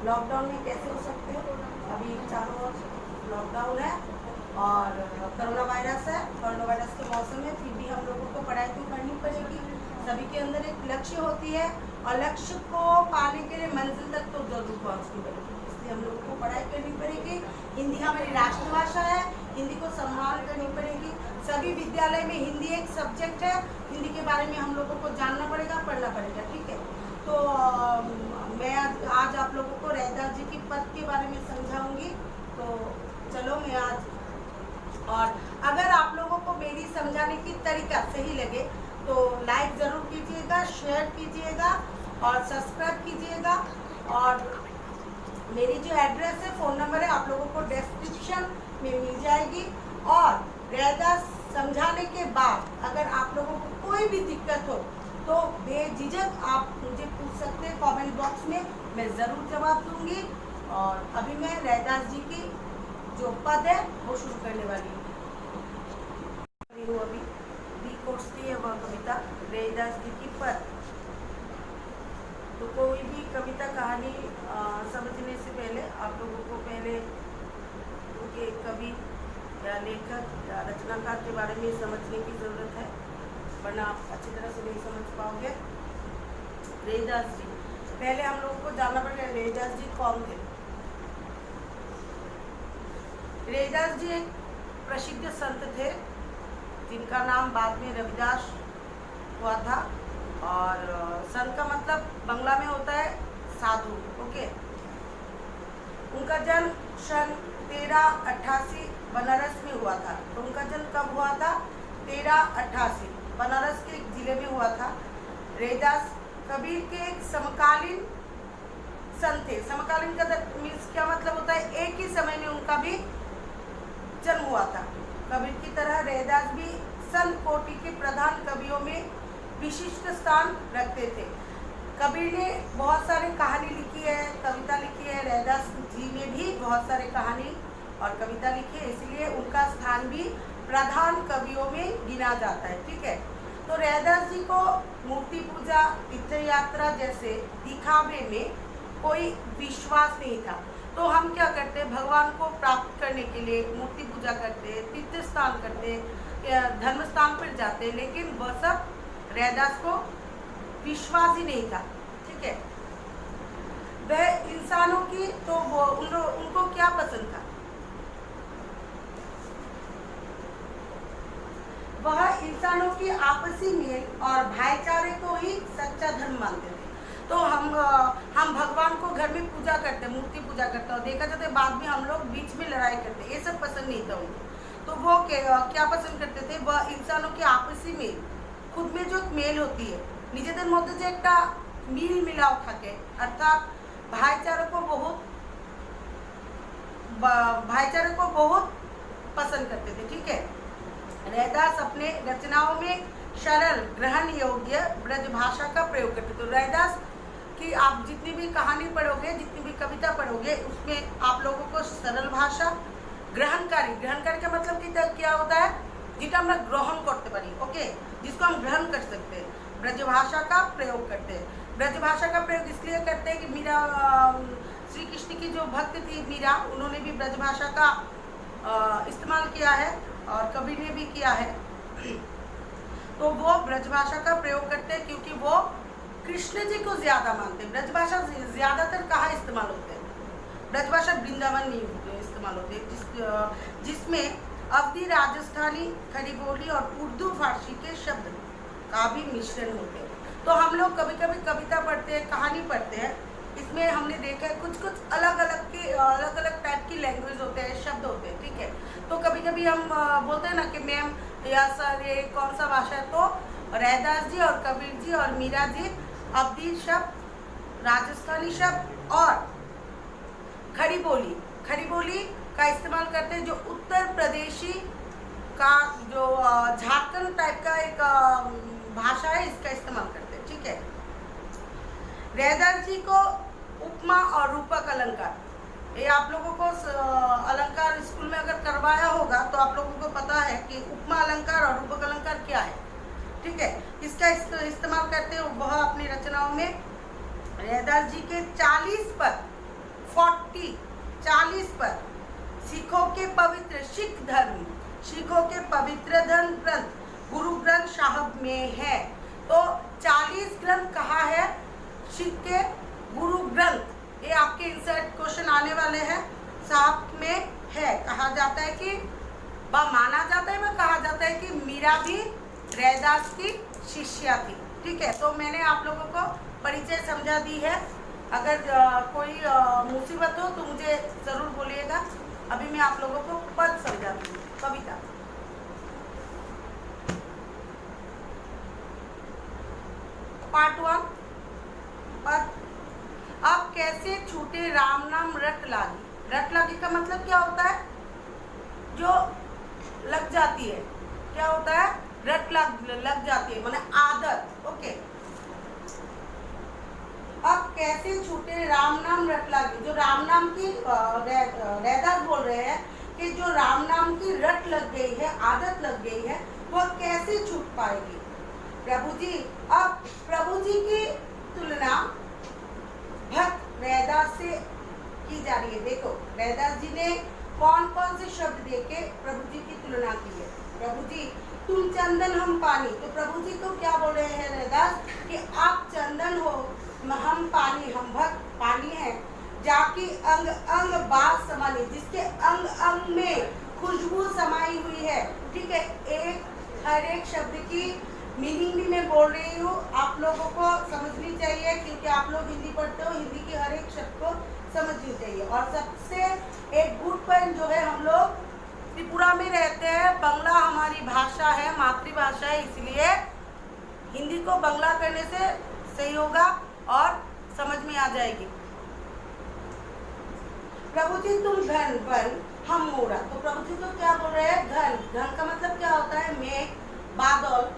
Lockdown में कैसे हो सकते हो। अभी चारों ओर लॉकडाउन है और कोरोना वायरस है। कोरोना वायरस के मौसम में फिर भी हम लोगों को पढ़ाई क्यों करनी पड़ेगी। सभी के अंदर एक लक्ष्य होती है और लक्ष्य को पाने के लिए मंजिल तक तो जरूर पहुंचनी पड़ेगी, इसलिए हम लोगों को पढ़ाई करनी पड़ेगी। हिंदी हमारी राष्ट्रभाषा है, हिंदी को सम्मान करनी पड़ेगी। सभी विद्यालय में हिंदी एक सब्जेक्ट है, हिंदी के बारे में हम लोगों को जानना पड़ेगा, पढ़ना पड़ेगा। ठीक है, तो मैं आज आप लोगों को रैदास जी की पद के बारे में समझाऊंगी। तो चलो मैं आज, और अगर आप लोगों को मेरी समझाने की तरीका सही लगे तो लाइक ज़रूर कीजिएगा, शेयर कीजिएगा और सब्सक्राइब कीजिएगा। और मेरी जो एड्रेस है, फ़ोन नंबर है, आप लोगों को डिस्क्रिप्शन में मिल जाएगी। और रैदास समझाने के बाद अगर आप लोगों को कोई भी दिक्कत हो तो बेझिझक आप मुझे पूछ सकते हैं कमेंट बॉक्स में, मैं ज़रूर जवाब दूंगी। और अभी मैं रैदास जी की जो पद है वो शुरू करने वाली हूँ। अभी बी कोर्स की है वह कविता रैदास जी की पद। तो कोई भी कविता कहानी समझने से पहले आप लोगों को पहले उनके कवि या लेखक या रचनाकार के बारे में समझने की ज़रूरत है, वरना आप अच्छी तरह से नहीं समझ पाओगे। रैदास जी, पहले हम लोगों को जानना पड़ेगा रैदास जी कौन थे। रैदास जी एक प्रसिद्ध संत थे जिनका नाम बाद में रविदास हुआ था। और संत का मतलब बंगला में होता है साधु। ओके, उनका जन्म सन 1388 बनारस में हुआ था। तो उनका जन्म कब हुआ था? 1388 बनारस के एक जिले में हुआ था। रैदास कबीर के एक समकालीन संत थे। समकालीन का मीन्स क्या मतलब होता है, एक ही समय में उनका भी जन्म हुआ था। कबीर की तरह रैदास भी संत कोटि के प्रधान कवियों में विशिष्ट स्थान रखते थे। कबीर ने बहुत सारी कहानी लिखी है, कविता लिखी है। रैदास जी ने भी बहुत सारे कहानी और कविता लिखी है, इसलिए उनका स्थान भी प्रधान कवियों में गिना जाता है। ठीक है, तो रैदास जी को मूर्ति पूजा, तीर्थ यात्रा जैसे दिखावे में कोई विश्वास नहीं था। तो हम क्या करते हैं, भगवान को प्राप्त करने के लिए मूर्ति पूजा करते हैं, तीर्थ स्थान करते हैं, धर्म स्थान पर जाते हैं, लेकिन वह सब रैदास को विश्वास ही नहीं था। ठीक है, वह इंसानों की तो वो उनको क्या पसंद था, वह इंसानों की आपसी मेल और भाईचारे को ही सच्चा धर्म मानते थे। तो हम भगवान को घर में पूजा करते, मूर्ति पूजा करते और देखा जाता है बाद में हम लोग बीच में लड़ाई करते, ये सब पसंद नहीं था उनको। तो वो क्या पसंद करते थे, वह इंसानों की आपसी मेल, खुद में जो मेल होती है निजेদের মধ্যে যে একটা মিল মিলাও থাকে, अर्थात भाईचारे को बहुत पसंद करते थे। ठीक है, रैदास अपने रचनाओं में सरल ग्रहण योग्य ब्रज भाषा का प्रयोग करते। तो रैदास की आप जितनी भी कहानी पढ़ोगे, जितनी भी कविता पढ़ोगे, उसमें आप लोगों को सरल भाषा, ग्रहणकारी का मतलब कि क्या होता है, যেটা আমরা গ্রহণ করতে পারি। ओके, जिसको हम ग्रहण कर सकते हैं, ब्रजभाषा का प्रयोग करते हैं। ब्रजभाषा का प्रयोग इसलिए करते हैं कि मीरा, श्री कृष्ण की जो भक्त थी मीरा, उन्होंने भी ब्रजभाषा का इस्तेमाल किया है और कबीर ने भी किया है। तो वो ब्रजभाषा का प्रयोग करते हैं क्योंकि वो कृष्ण जी को ज़्यादा मानते हैं। ब्रजभाषा ज़्यादातर कहाँ इस्तेमाल होते हैं, ब्रजभाषा वृंदावन नहीं इस्तेमाल होते, जिसमें अवधी, राजस्थानी, खड़ी बोली और उर्दू फारसी के शब्द का भी मिश्रण होते हैं। तो हम लोग कभी कभी कविता पढ़ते हैं, कहानी पढ़ते हैं, इसमें हमने देखा है कुछ अलग अलग टाइप की लैंग्वेज होते हैं, शब्द होते हैं। ठीक है, तो कभी कभी हम बोलते हैं ना कि मैम या सर ये कौन सा भाषा है, तो रैदास जी और कबीर जी और मीरा जी अवधी शब्द, राजस्थानी शब्द और खड़ी बोली का इस्तेमाल करते हैं, जो उत्तर प्रदेशी का जो झारखंड टाइप का एक भाषा है, इसका इस्तेमाल करते हैं। ठीक है, रैदास जी को उपमा और रूपक अलंकार, ये आप लोगों को अलंकार स्कूल में अगर करवाया होगा तो आप लोगों को पता है कि उपमा अलंकार और रूपक अलंकार क्या है। ठीक है, इसका इस्तेमाल करते हैं वह अपनी रचनाओं में। रैदास जी के 40 पद 40 पर सिखों के पवित्र सिखों के पवित्र ग्रंथ गुरु ग्रंथ साहब में है। तो 40 ग्रंथ कहाँ है? सिख के गुरु ग्रंथ, ये आपके इंसर्ट क्वेश्चन आने वाले हैं, साहब में है। कहा जाता है कि माना जाता है, कहा जाता है कि मीरा भी रैदास की शिष्या थी। ठीक है, तो मैंने आप लोगों को परिचय समझा दी है। अगर कोई मुसीबत हो तो मुझे ज़रूर बोलिएगा। अभी मैं आप लोगों को पद समझाती हूँ। कविता पार्ट 1 पद। अब कैसे छूटे राम नाम रट लागी। रट लागी का मतलब क्या होता है? जो लग जाती है। क्या होता है? रट लग जाती है, माने आदत। ओके, अब कैसे छूटे राम नाम रट लागी। जो राम नाम की रैदास बोल रहे हैं कि जो राम नाम की रट लग गई है, आदत लग गई है, वह कैसे छूट पाएगी। प्रभु जी, अब प्रभु जी की तुलना भक्त रैदास से की जा रही है। देखो रैदास जी ने कौन कौन से शब्द देके प्रभु जी की तुलना की है। प्रभु जी तुम चंदन हम पानी। तो प्रभु जी को क्या बोल रहे हैं रैदास कि आप चंदन हो, हम पानी, हम भक्त पानी है। जाकी अंग अंग बास समानी, जिसके अंग अंग में खुशबू समाई हुई है। ठीक है, हर एक शब्द की मीनिंग भी मैं बोल रही हूँ, आप लोगों को समझनी चाहिए, क्योंकि आप लोग हिंदी पढ़ते हो, हिंदी की हर एक शब्द को समझनी चाहिए। और सबसे एक गुड पॉइंट जो है, हम लोग त्रिपुरा में रहते हैं, बांग्ला हमारी भाषा है, मातृभाषा है, इसलिए हिंदी को बांग्ला करने से सही होगा और समझ में आ जाएगी। प्रभु जी तुम घन वन हम मोरा। तो प्रभु जी तो क्या बोल रहे हैं? घन। घन का मतलब क्या होता है? मेघ, बादल।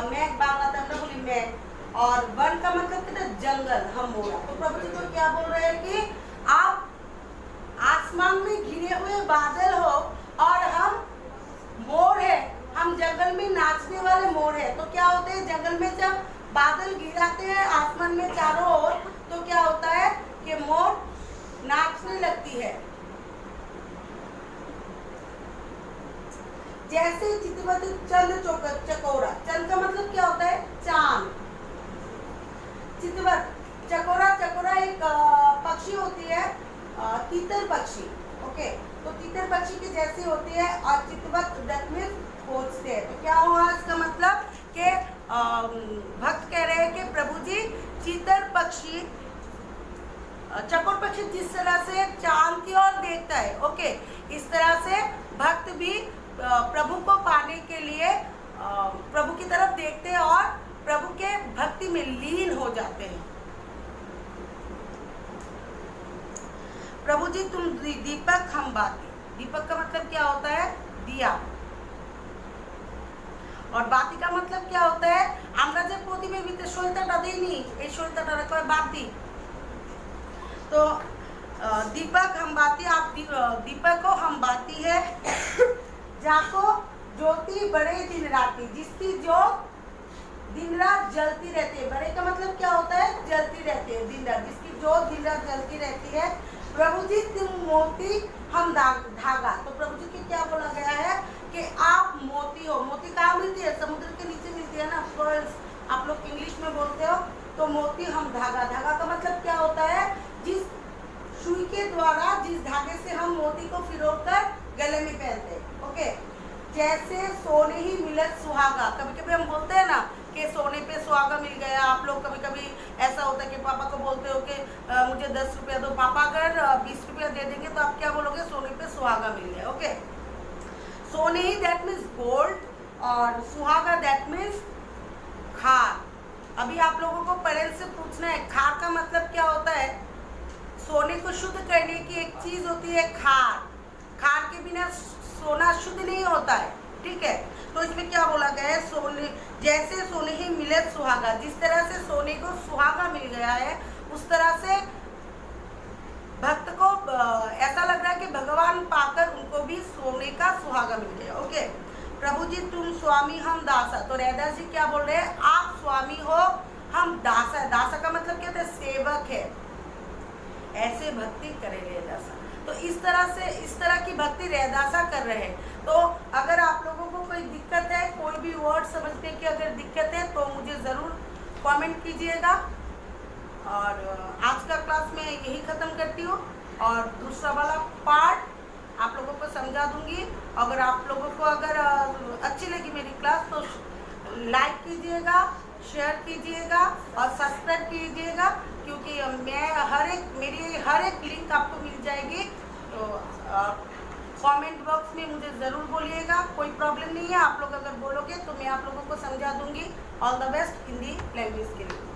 मेघ बांग्ला तक बोली मेघ। और वन का मतलब क्या है? जंगल, हम मोरा। तो प्रभु जी तो क्या बोल रहे हैं कि आप आसमान में घिरे हुए बादल हो और हम मोर है, हम जंगल में नाचने वाले मोर है। तो क्या होते हैं, जंगल में जब बादल गिराते हैं आसमान में चारों ओर, तो क्या होता है कि मोर नाचने लगती है। जैसे चितवत चंद चकोरा। चंद का मतलब क्या होता है? चांद। चितवत चकोरा, चकोरा एक पक्षी होती है, तीतर पक्षी। ओके, तो तीतर पक्षी की जैसी होती है, और चितवत डक में खोजते हैं। तो क्या हुआ इसका मतलब कि भक्त कह रहे हैं कि प्रभु जी चीतर पक्षी, चकोर पक्षी जिस तरह से चांद की ओर देखता है, ओके, इस तरह से भक्त भी प्रभु को पाने के लिए प्रभु की तरफ देखते हैं और प्रभु के भक्ति में लीन हो जाते हैं। प्रभु जी तुम दीपक हम बाती। दीपक का मतलब क्या होता है? दिया। और बाती का मतलब क्या होता है? আমরা যে প্রদীপে ভিতরে শৈলতাটা দেইনি, এই শৈলতাটা কয় বাতি। तो दीपक हम बाती, आप दीपक को हम बाती है, जाको ज्योति बड़े दिन राती, जिसकी ज्योत दिन रात जलती रहती है। बड़े का मतलब क्या होता है? जलती रहती है दिन रात, जिसकी ज्योत दिन रात जलती रहती है। प्रभु जी तुम मोती हम धागा। तो प्रभु जी की क्या बोला गया है कि आप मोती हो। मोती कहाँ मिलती है? समुद्र के नीचे मिलती है ना, आप लोग इंग्लिश में बोलते हो। तो मोती हम धागा। धागा का मतलब क्या होता है? जिस सुई के द्वारा, जिस धागे से हम मोती को फिरोकर गले में पहनते हैं। ओके, जैसे सोने ही मिलत सुहागा। कभी कभी हम बोलते हैं ना कि सोने पे सुहागा मिल गया। आप लोग कभी कभी ऐसा होता है कि पापा को बोलते हो कि मुझे 10 रुपया दो। पापा अगर 20 रुपया दे देंगे तो आप क्या बोलोगे? सोने पे सुहागा मिल गया। ओके, सोने ही दैट मीन्स गोल्ड, और सुहागा दैट मीन्स खार। अभी आप लोगों को पेरेंट्स से पूछना है, खार का मतलब क्या होता है? सोने को शुद्ध करने की एक चीज होती है खार। खार के बिना सोना शुद्ध नहीं होता है। ठीक है, तो इसमें क्या बोला गया है? सोने जैसे सोने ही मिले सुहागा। जिस तरह से सोने को सुहागा मिल गया है, उस तरह से भक्त को ऐसा लग रहा है कि भगवान पाकर उनको भी सोने का सुहागा मिल गया। ओके, प्रभु जी तुम स्वामी हम दासा। तो रैदास जी क्या बोल रहे हैं? आप स्वामी हो, हम दासा। दासा का मतलब क्या होता है? सेवक है। ऐसे भक्ति करे रैदासा। तो इस तरह की भक्ति रैदासा कर रहे हैं। तो अगर आप लोगों को कोई दिक्कत है, कोई भी वर्ड समझने की अगर दिक्कत है तो मुझे ज़रूर कमेंट कीजिएगा। और आज का क्लास मैं यही ख़त्म करती हूँ और दूसरा वाला पार्ट आप लोगों को समझा दूंगी। अगर आप लोगों को अगर अच्छी लगी मेरी क्लास तो लाइक कीजिएगा, शेयर कीजिएगा और सब्सक्राइब कीजिएगा, क्योंकि मेरी हर एक लिंक आपको मिल जाएगी। तो कमेंट बॉक्स में मुझे ज़रूर बोलिएगा, कोई प्रॉब्लम नहीं है। आप लोग अगर बोलोगे तो मैं आप लोगों को समझा दूंगी। All the best Hindi language के लिए।